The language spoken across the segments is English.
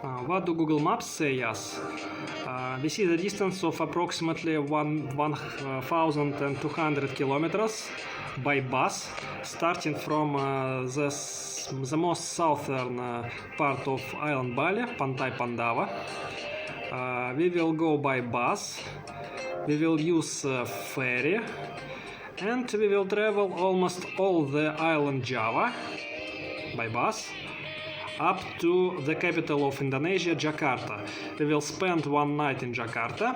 What do Google Maps say us? We see the distance of approximately 1,200 kilometers by bus, starting from the most southern part of island Bali, Pantai Pandava. We will go by bus, we will use ferry, and we will travel almost all the island Java by bus up to the capital of Indonesia, Jakarta. We will spend one night in Jakarta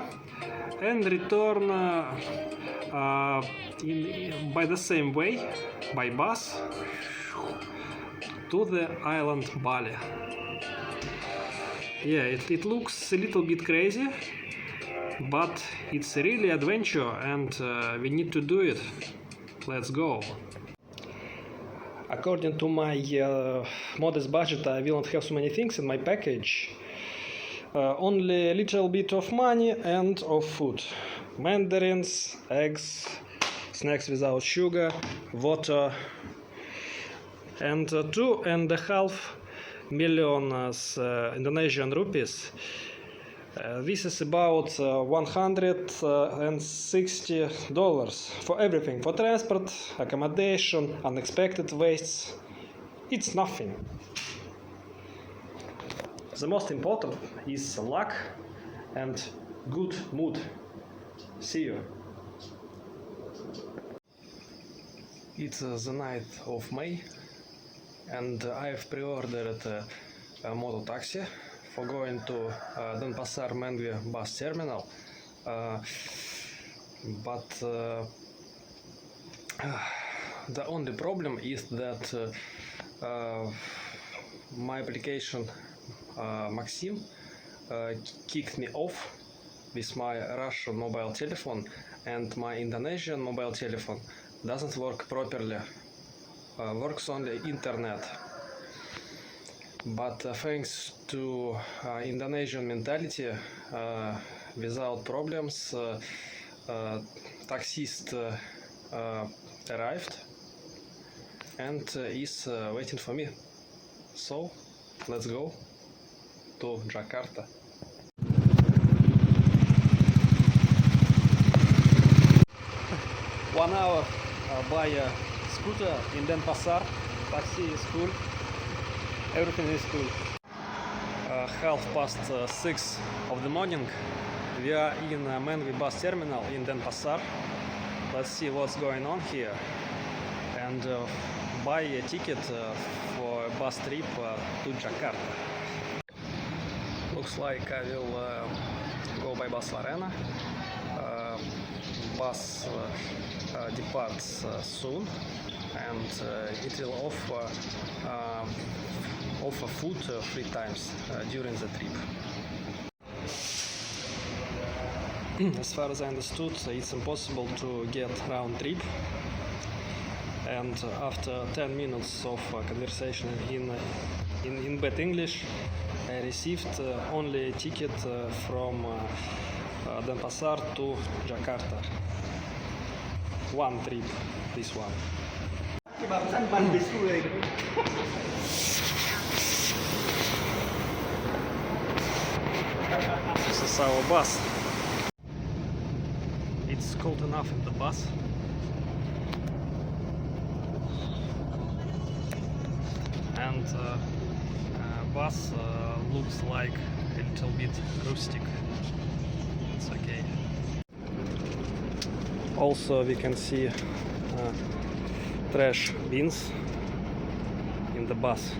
and return by the same way, by bus, to the island Bali. Yeah, it looks a little bit crazy, but it's really adventure and we need to do it. Let's go. According to my modest budget, I will not have so many things in my package. Only a little bit of money and of food. Mandarins, eggs, snacks without sugar, water, and 2.5 million Indonesian rupees. This is about $160 for everything, for transport, accommodation, unexpected wastes. It's nothing. The most important is luck and good mood. See you. It's the night of May and I've pre-ordered a moto taxi for going to Denpasar Mengwi bus terminal, but the only problem is that my application Maxim kicked me off with my Russian mobile telephone, and my Indonesian mobile telephone doesn't work properly, works only internet. But thanks to Indonesian mentality, without problems, taxist arrived and is waiting for me. So let's go to Jakarta. One hour by a scooter in Denpasar. Taxi is full. Everything is cool. 6:30 of the morning. We are in Mengwi bus terminal in Denpasar. Let's see what's going on here and buy a ticket for a bus trip to Jakarta. Looks like I will go by Bus Larena. Bus departs soon, and it will offer food 3 times during the trip. As far as I understood, it's impossible to get round trip, and after 10 minutes of conversation in bad English, I received only a ticket from Denpasar to Jakarta. One trip, this one. This is our bus. It's cold enough in the bus. And bus looks like a little bit rustic. It's okay. Also we can see trash bins in the bus.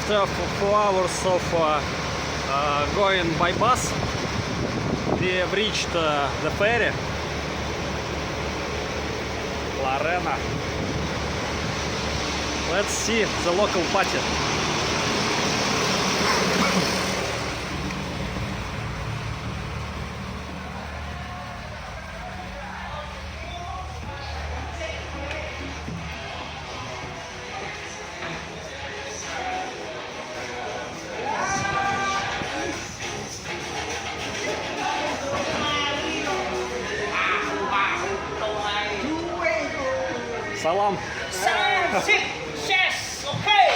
after 4 hours of going by bus, we have reached the ferry La Arena. Let's see the local party. Salam. Yes, okay.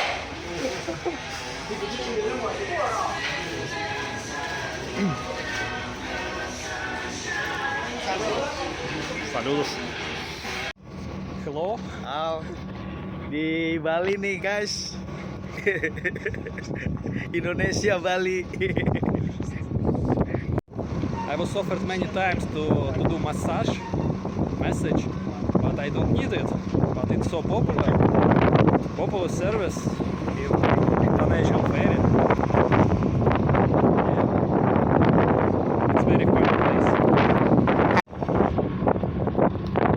Saludos. Hello. Di Bali nih guys. Indonesia, Bali. I was offered many times to do massage, but I don't need it. But it's so popular service in Indonesian ferry. It's very fun place.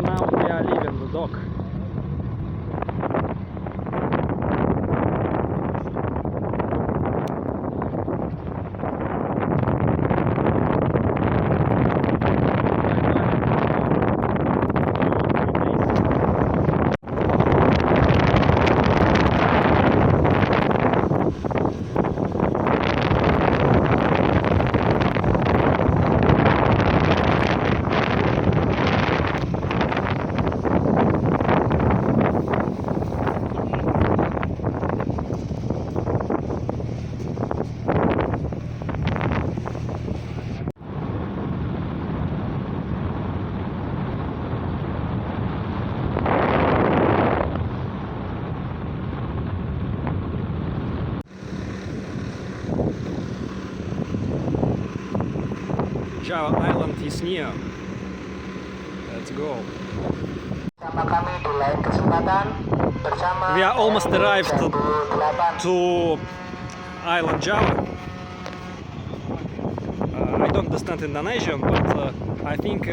Now we are leaving the dock. Java Island is near. Let's go. We are almost arrived to island Java. I don't understand Indonesian, but I think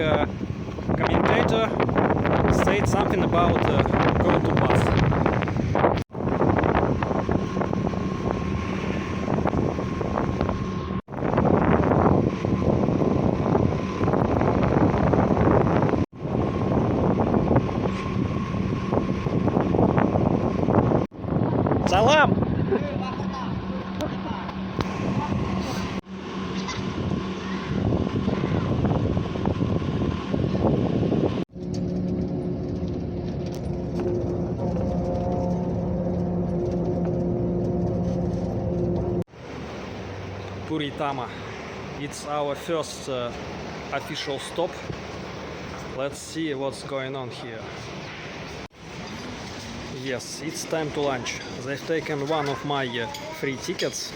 commentator said something about go to bus. Salam! Puritama. It's our first official stop. Let's see what's going on here. Yes, it's time to lunch. They've taken one of my free tickets.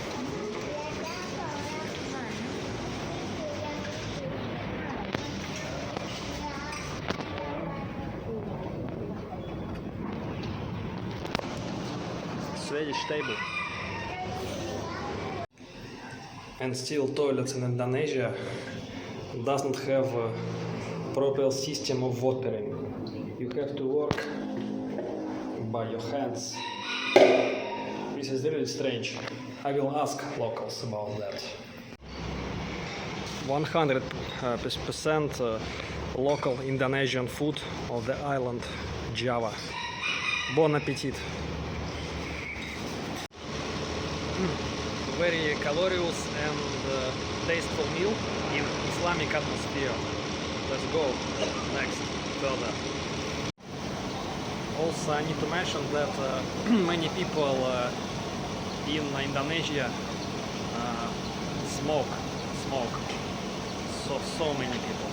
Swedish table. And still toilets in Indonesia doesn't have a proper system of watering. You have to work by your hands. This is really strange. I will ask locals about that. 100% local Indonesian food of the island Java. Bon appetit! Very calorious and tasteful meal in Islamic atmosphere. Let's go next further. Also, I need to mention that many people in Indonesia smoke. So many people.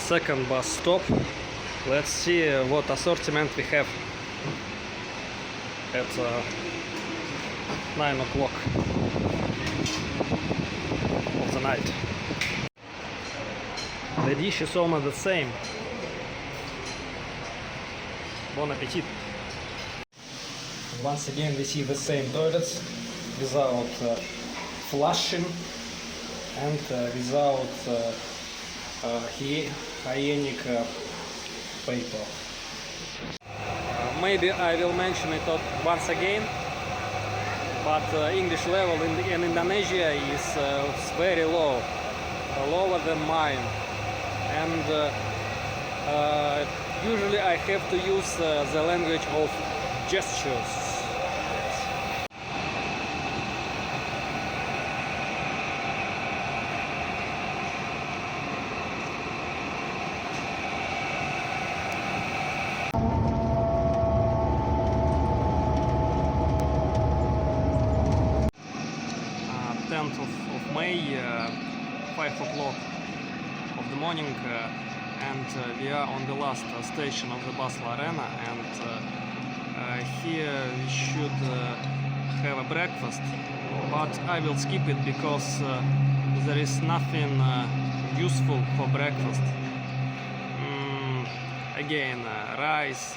second bus stop. Let's see what assortment we have at 9 o'clock of the night. The dish is almost the same. Bon appetit. Once again we see the same toilets without flushing and without hygienic paper. Maybe I will mention it once again, but English level in Indonesia is very low, lower than mine, and usually I have to use the language of gestures. Of May, 5 o'clock of the morning, and we are on the last station of the Basel Arena, and here we should have a breakfast, but I will skip it because there is nothing useful for breakfast. Again rice,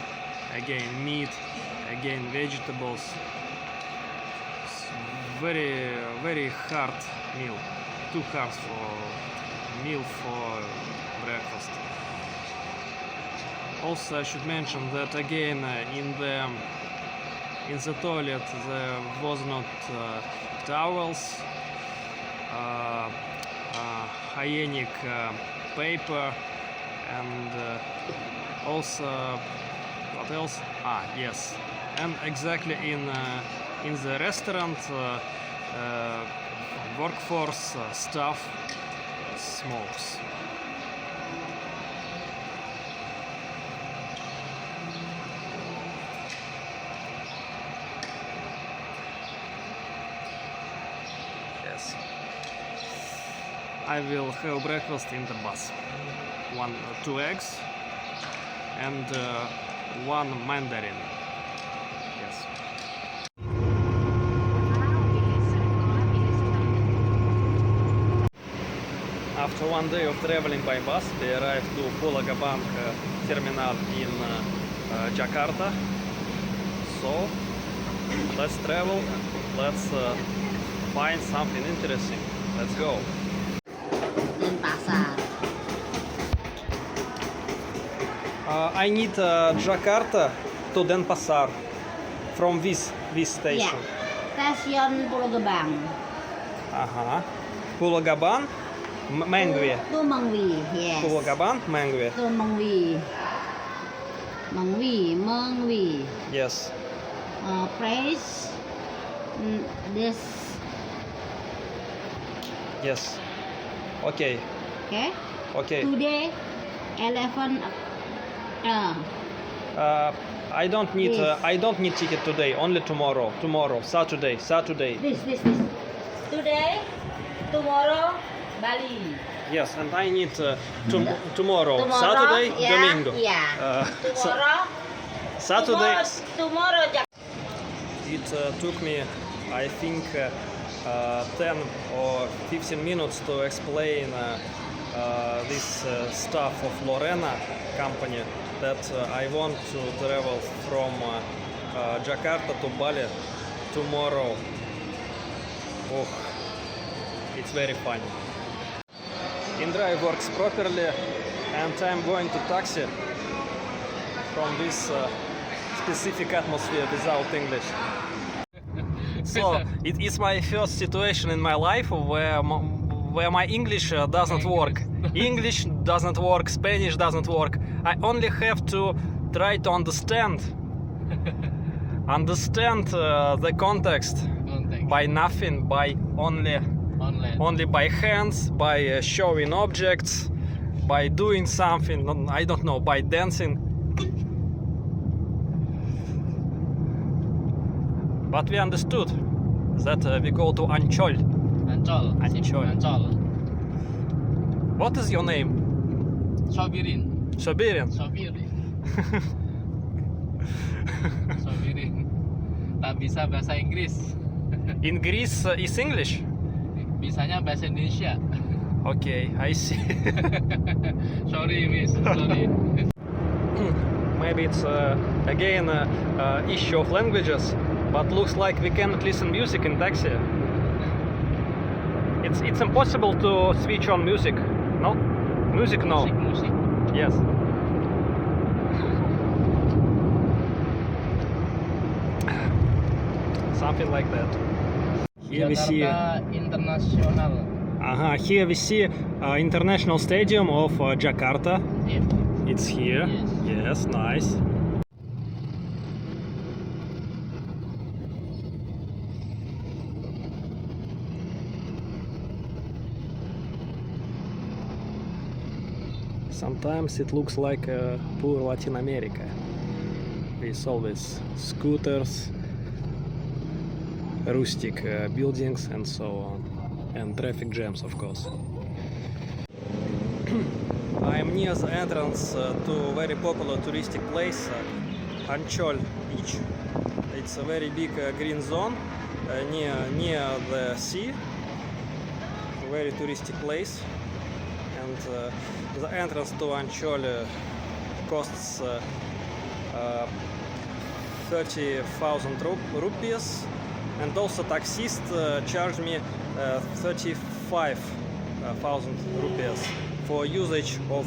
again meat, again vegetables. Very hard meal, too hard for meal for breakfast. Also I should mention that again in the toilet there was not towels, hygienic paper, and also what else? Yes, and exactly in the restaurant workforce staff smokes. Yes, I will have breakfast in the bus. 2 eggs and 1 mandarin. Yes. After 1 day of traveling by bus, we arrived to Pulau Gebang terminal in Jakarta. So let's travel, let's find something interesting. Let's go. Denpasar. I need Jakarta to Denpasar from this station. Yeah. Stasiun Pulau Gebang. Pulau Gebang, Mengwi. To Mengwi, yes. Pulau Gebang, Mengwi. To Mengwi. Mengwi. Yes. Place. This. Yes. Okay. Okay. Okay. Today, 11. I don't need. Yes. I don't need ticket today. Only tomorrow. Tomorrow. Saturday. This. Today, tomorrow, Bali. Yes, and I need tomorrow. Tomorrow, Saturday, yeah, Domingo. Yeah. Tomorrow. Saturday. Tomorrow. It took me, I think, 10 or 15 minutes to explain this stuff of Lorena company that I want to travel from Jakarta to Bali tomorrow. Oh, it's very fun. InDrive works properly, and I'm going to taxi from this specific atmosphere without English. So it is my first situation in my life where my English doesn't work. English doesn't work, Spanish doesn't work. I only have to try to understand the context by nothing, by only by hands, by showing objects, by doing something, I don't know, by dancing. But we understood that we go to Ancol. Ancol. Ancol. Ancol. What is your name? Sobirin. Sobirin. Sobirin. Sobirin. Tak bisa bahasa Inggris. In Greece is English. Bisanya bahasa Indonesia. Okay, I see. Sorry, miss. Sorry. Maybe it's again issue of languages, but looks like we cannot listen music in taxi. It's impossible to switch on music. No, music no. Musik. Yes. Something like that. Here we see. Jakarta International. Here we see International Stadium of Jakarta. Yes. It's here. Yes. Yes, nice. Sometimes it looks like poor Latin America. With always scooters, rustic buildings, and so on, and traffic jams, of course. I am near the entrance to a very popular touristic place, Anchol Beach. It's a very big green zone near the sea, a very touristic place, and the entrance to Anchol costs 30,000 rupees, and also taxist charged me 35,000 rupees for usage of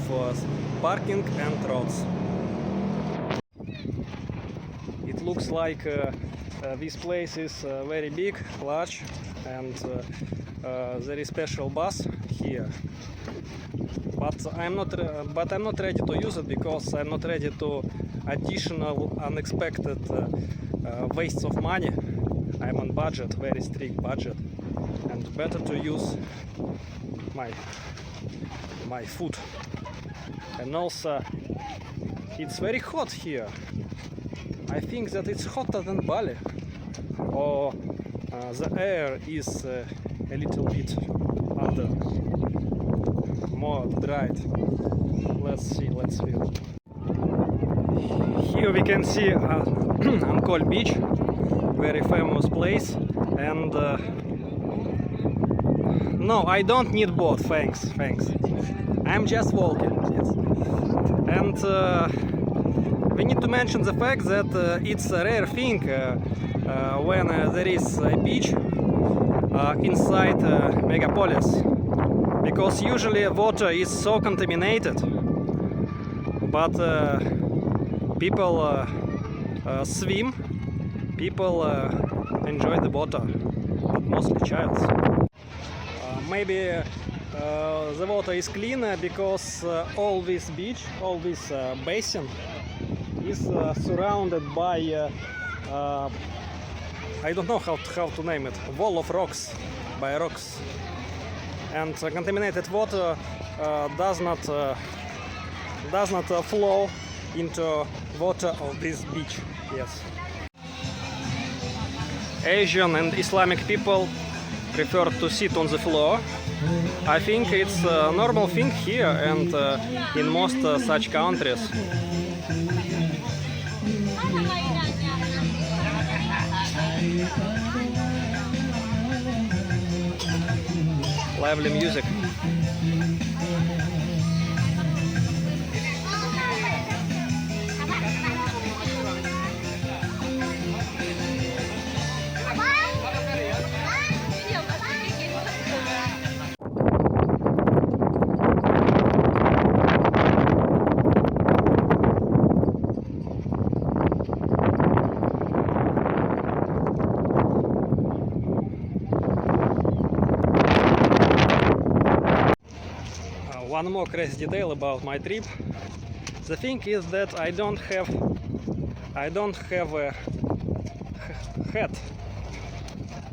parking and roads. It looks like this place is very big, large, and there is special bus here. But I'm not ready to use it because I'm not ready to additional unexpected wastes of money. I'm on budget, very strict budget, and better to use my food. And also it's very hot here. I think that it's hotter than Bali, or the air is a little bit under, more dried. Let's see, let's feel. Here we can see Ancol Beach, very famous place, and no, I don't need boat, thanks. I'm just walking, yes. And we need to mention the fact that it's a rare thing when there is a beach inside megapolis, because usually water is so contaminated, but people swim, people enjoy the water, but mostly childs. Maybe the water is cleaner because all this beach, all this basin is surrounded by I don't know how to name it, wall of rocks, by rocks, and contaminated water does not flow into water of this beach. Yes. Asian and Islamic people prefer to sit on the floor. I think it's a normal thing here and in most such countries. Lively music. One more crazy detail about my trip. The thing is that I don't have a hat,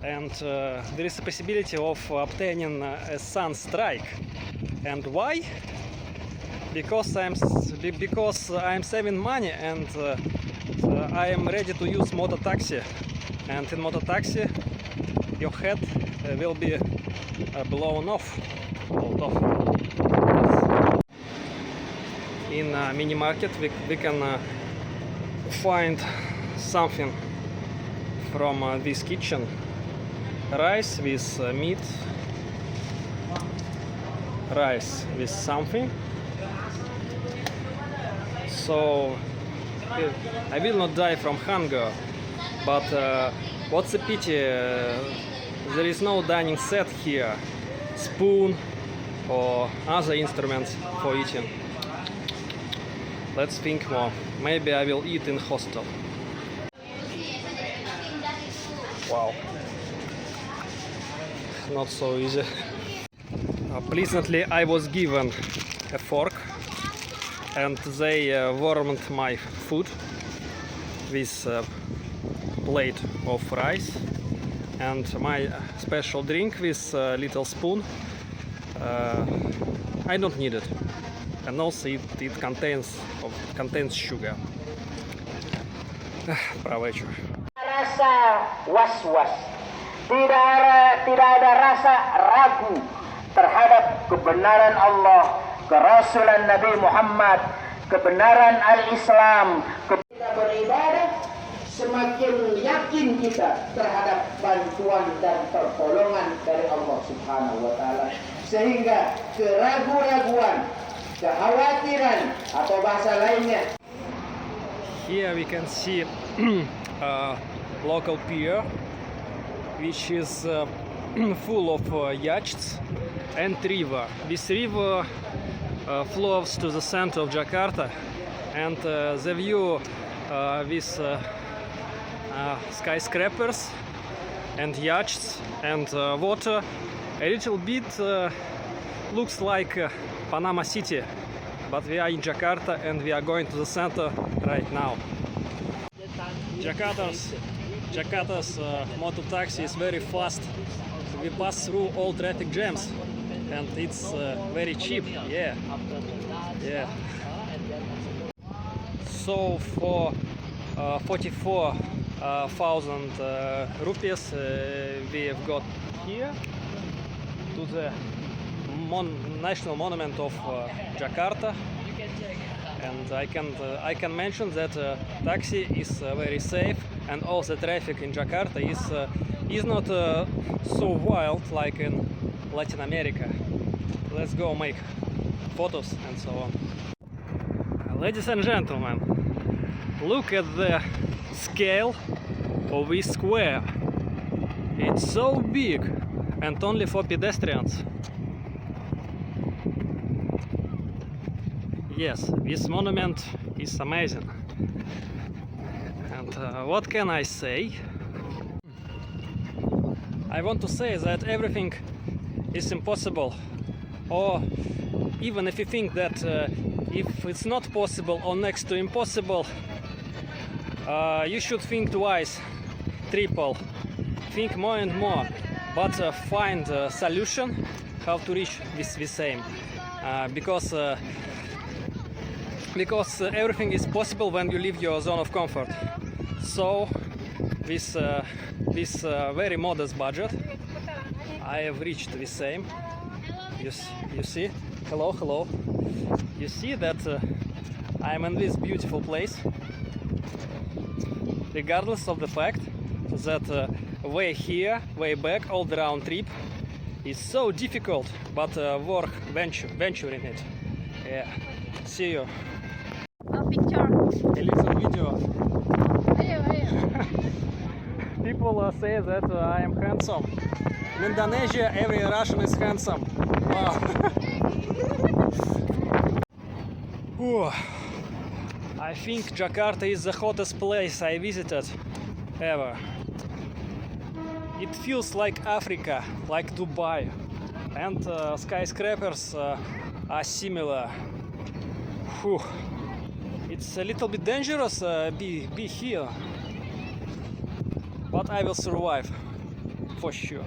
and there is a possibility of obtaining a sun strike. And why? Because I'm saving money, and I am ready to use motor taxi. And in motor taxi, your head will be blown off. in mini market we can find something from this kitchen. Rice with meat, rice with something. So I will not die from hunger, but what's the pity, there is no dining set here, spoon or other instruments for eating. Let's think more. Maybe I will eat in hostel. Wow. Not so easy. Pleasantly I was given a fork and they warmed my food with a plate of rice and my special drink with a little spoon. I don't need it, and also it contains sugar. Право вечер. Rasa was-was, tidak ada rasa ragu terhadap kebenaran Allah, kerasulan Nabi Muhammad, kebenaran al-Islam. Kita beribadah, semakin yakin kita terhadap bantuan dan pertolongan dari Allah Subhanahu wa Ta'ala, sehingga keraguan-raguan, kekhawatiran atau bahasa lainnya. Here we can see local pier, which is full of yachts and river. This river flows to the center of Jakarta, and the view with skyscrapers and yachts and water a little bit looks like Panama City, but we are in Jakarta and we are going to the center right now. Jakarta's motor taxi is very fast. We pass through all traffic jams and it's very cheap. Yeah. So for 44,000 rupees we have got here to the national monument of Jakarta. And I can mention that taxi is very safe, and all the traffic in Jakarta is not so wild like in Latin America. Let's go make photos and so on. Ladies and gentlemen, look at the scale of this square. It's so big and only for pedestrians. Yes, this monument is amazing. And what can I say? I want to say that everything is impossible, or even if you think that if it's not possible or next to impossible, you should think twice, triple, think more and more, but find a solution how to reach this aim, because everything is possible when you leave your zone of comfort. So with this very modest budget I have reached the same. You see, hello, you see that I'm in this beautiful place, regardless of the fact that way here, way back, all the round trip is so difficult, but worth venturing it. Yeah, see you. A picture. A little video. Ayo. People say that I am handsome. In Indonesia, every Russian is handsome. Wow. I think Jakarta is the hottest place I visited ever. It feels like Africa, like Dubai, and skyscrapers are similar. Whew. It's a little bit dangerous be here, but I will survive for sure.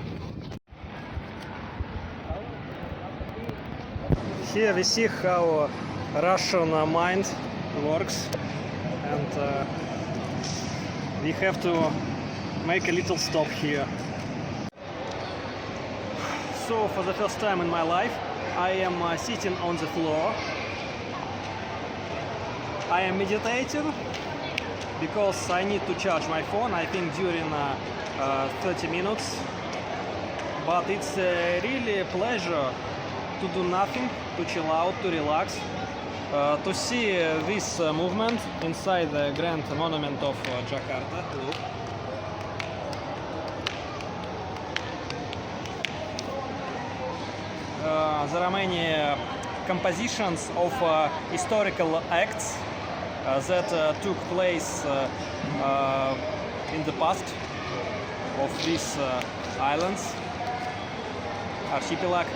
Here we see how Russian mind works, and we have to make a little stop here. So for the first time in my life I am sitting on the floor I am meditating because I need to charge my phone, I think during 30 minutes. But it's really a pleasure to do nothing, to chill out, to relax, to see this movement inside the Grand Monument of Jakarta. Look. There are many compositions of historical acts that took place in the past of these islands, archipelago,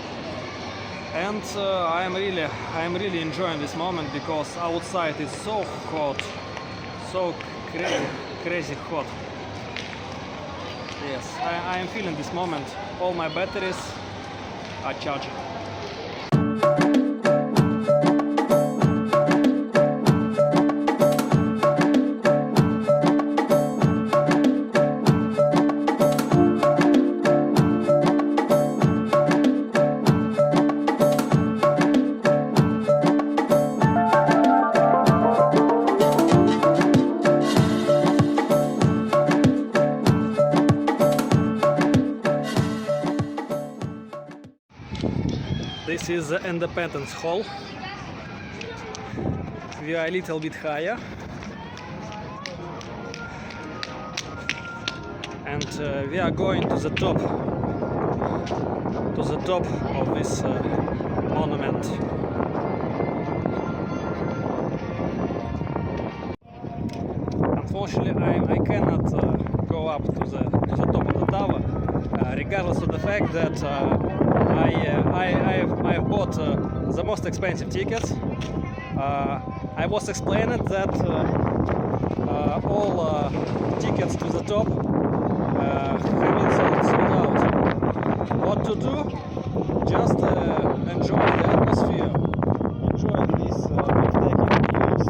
and I am really enjoying this moment because outside is so hot, so crazy hot. Yes, I am feeling this moment. All my batteries are charging. This is the Independence Hall. We are a little bit higher, and we are going to the top of this monument. Unfortunately, I cannot go up to the top of the tower, regardless of the fact that I have bought the most expensive tickets. I was explained that all tickets to the top have been sold out. What to do? Just enjoy the atmosphere, enjoy these spectacular views.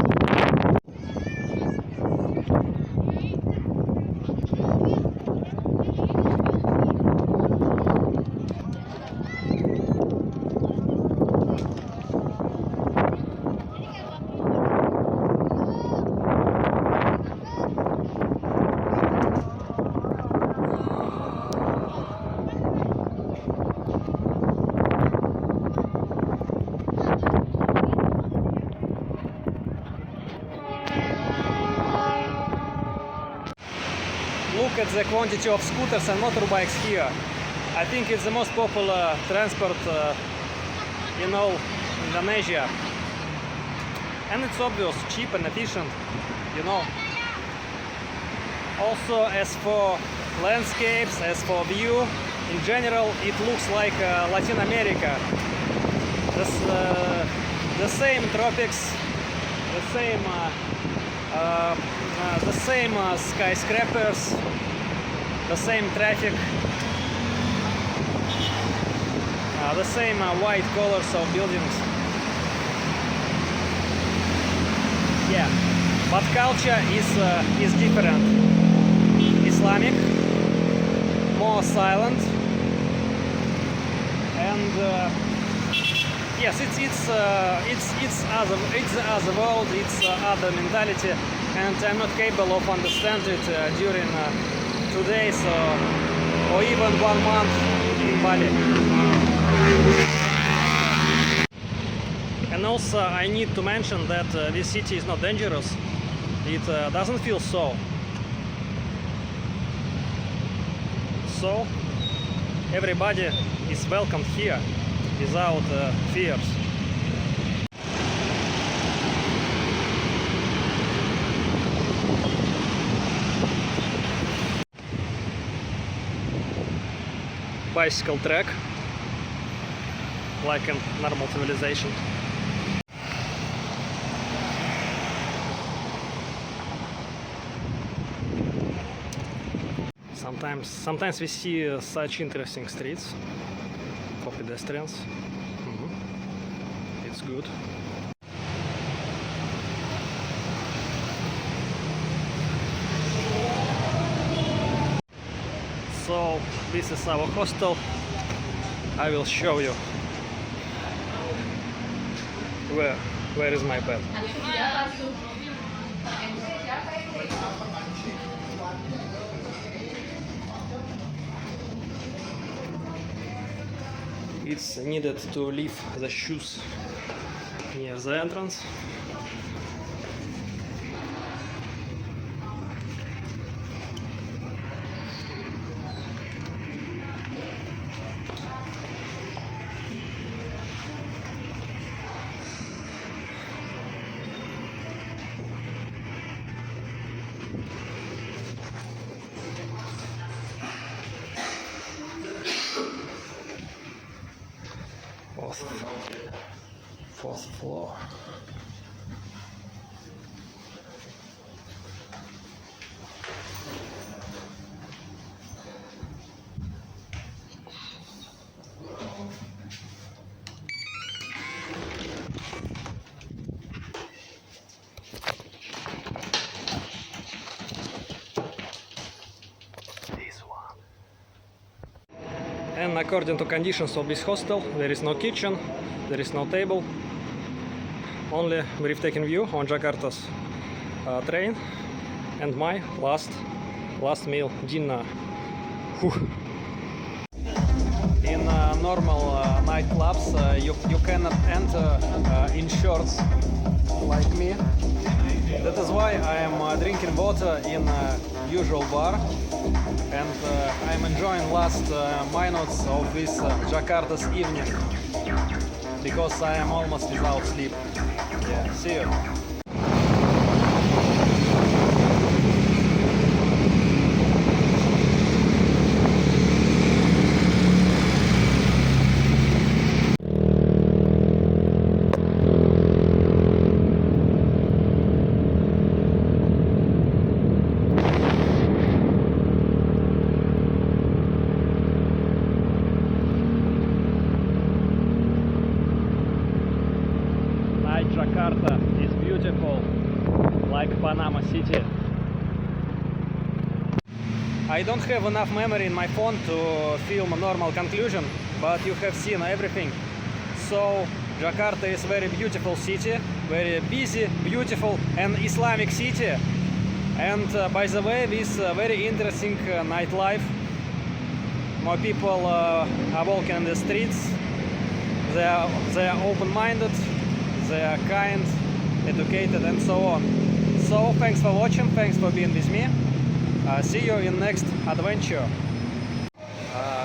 Look at the quantity of scooters and motorbikes here. I think it's the most popular transport in all Indonesia. And it's obvious, cheap and efficient, you know. Also, as for landscapes, as for view, in general, it looks like Latin America. The same tropics, the same skyscrapers, the same traffic, the same white colors of buildings. Yeah, but culture is different. Islamic, more silent, and yes, it's the other world, it's other mentality, and I'm not capable of understanding it during 2 days or even 1 month in Bali. And also I need to mention that this city is not dangerous. It doesn't feel so. So everybody is welcome here without fears. Bicycle track, like in normal civilization. Sometimes we see such interesting streets for pedestrians. It's good. So this is our hostel. I will show you Where is my pet? It's needed to leave the shoes near the entrance. Fourth floor. And according to conditions of this hostel, there is no kitchen, there is no table, only breathtaking view on Jakarta's train, and my last meal, dinner. Whew. In normal nightclubs, you cannot enter in shorts like me. That is why I am drinking water in usual bar, and I'm enjoying last minutes of this Jakarta's evening because I am almost without sleep. Yeah, see you. Jakarta is beautiful, like Panama City. I don't have enough memory in my phone to film a normal conclusion, but you have seen everything. So Jakarta is very beautiful city, very busy, beautiful and Islamic city. And by the way, this very interesting nightlife. More people are walking in the streets. They are open-minded. They are kind, educated, and so on. So thanks for watching, thanks for being with me. See you in next adventure.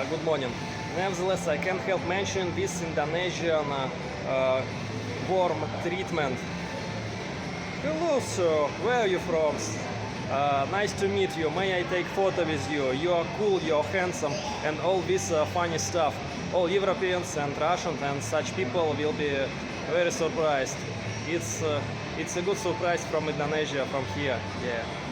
Good morning. Nevertheless, I can't help mentioning this Indonesian warm treatment. Hello, sir. Where are you from? Nice to meet you. May I take photo with you? You are cool, you are handsome, and all this funny stuff. All Europeans and Russians and such people will be very surprised. It's a good surprise from Indonesia, from here. Yeah.